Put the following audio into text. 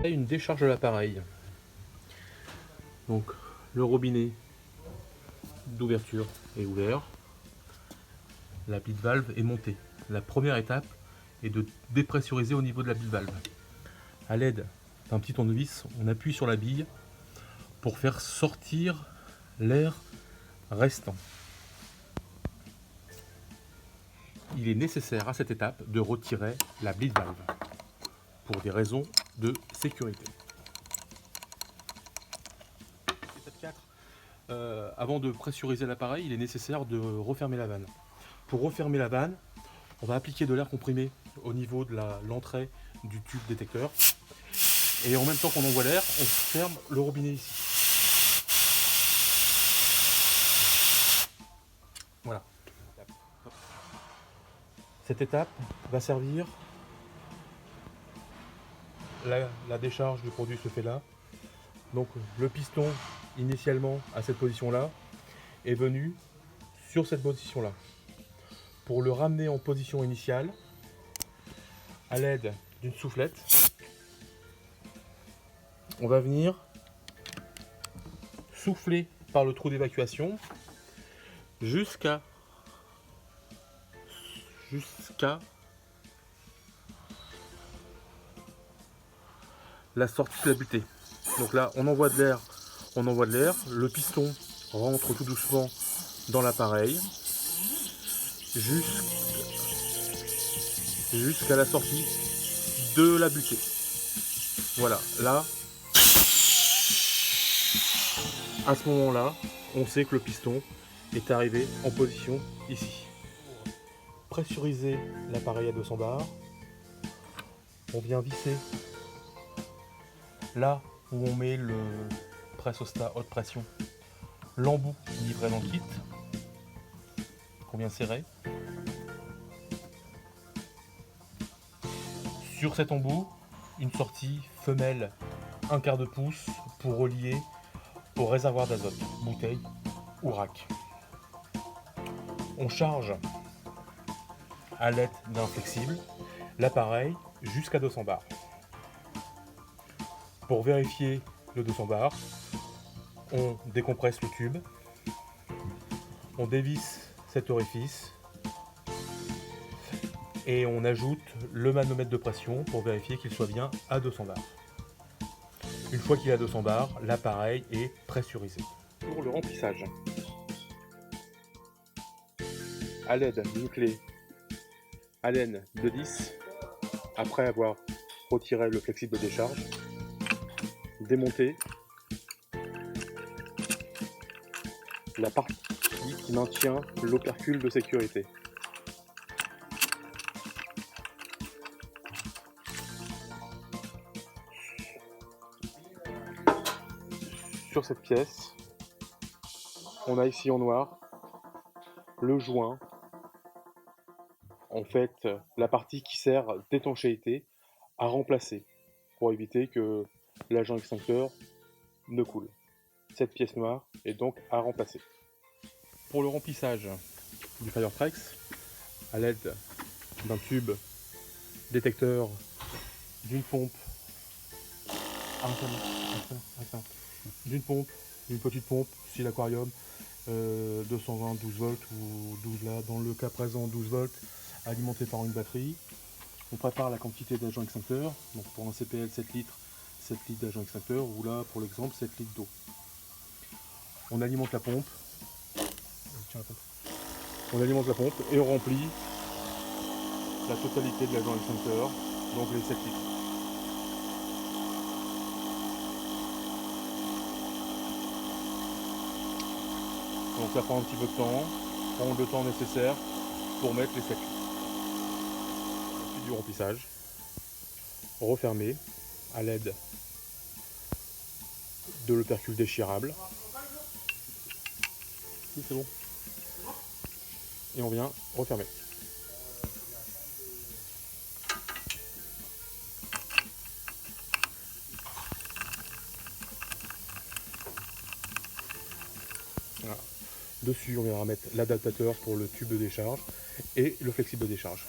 Une décharge de l'appareil. Donc le robinet d'ouverture est ouvert, la petite valve est montée. La première étape est de dépressuriser au niveau de la petite valve. À l'aide d'un petit tournevis, on appuie sur la bille pour faire sortir l'air restant. Il est nécessaire à cette étape de retirer la bleed valve pour des raisons de sécurité. Étape 4. Avant de pressuriser l'appareil, il est nécessaire de refermer la vanne. Pour refermer la vanne, on va appliquer de l'air comprimé au niveau de l'entrée du tube détecteur. Et en même temps qu'on envoie l'air, on ferme le robinet ici. Voilà. Cette étape va servir. La décharge du produit se fait là. Donc le piston, initialement à cette position-là, est venu sur cette position-là. Pour le ramener en position initiale, à l'aide d'une soufflette, on va venir souffler par le trou d'évacuation jusqu'à la sortie de la butée. Donc là, on envoie de l'air, le piston rentre tout doucement dans l'appareil jusqu'à la sortie de la butée. Voilà, là, à ce moment-là, on sait que le piston est arrivé en position ici. Pour pressuriser l'appareil à 200 bars, on vient visser là où on met le presse-ostat haute pression, l'embout livré dans le kit, qu'on vient serrer. Sur cet embout, une sortie femelle 1/4 de pouce pour relier au réservoir d'azote, bouteille ou rack. On charge à l'aide d'un flexible l'appareil jusqu'à 200 bars. Pour vérifier le 200 bars, on décompresse le tube, on dévisse cet orifice et on ajoute le manomètre de pression pour vérifier qu'il soit bien à 200 bars. Une fois qu'il est à 200 bars, l'appareil est pressurisé. Pour le remplissage, à l'aide d'une clé Allen de 10, après avoir retiré le flexible de décharge, démonter la partie qui maintient l'opercule de sécurité. Sur cette pièce, on a ici en noir le joint, en fait la partie qui sert d'étanchéité à remplacer pour éviter que l'agent extincteur ne coule. Cette pièce noire est donc à remplacer. Pour le remplissage du Firetrex, à l'aide d'un tube détecteur, d'une pompe, d'une petite pompe, style aquarium, 220 12 volts ou 12 là, dans le cas présent 12 volts, alimenté par une batterie. On prépare la quantité d'agent extincteur, donc pour un CPL 7 litres d'agent extincteur, ou là pour l'exemple 7 litres d'eau. On alimente la pompe. On alimente la pompe et on remplit la totalité de l'agent extincteur, donc les 7 litres. Donc ça prend un petit peu de temps, prendre le temps nécessaire pour mettre les 7 litres. Ensuite du remplissage, refermer à l'aide de l'opercule déchirable. Oui, c'est bon. Et on vient refermer. Voilà. Dessus, on viendra mettre l'adaptateur pour le tube de décharge et le flexible de décharge.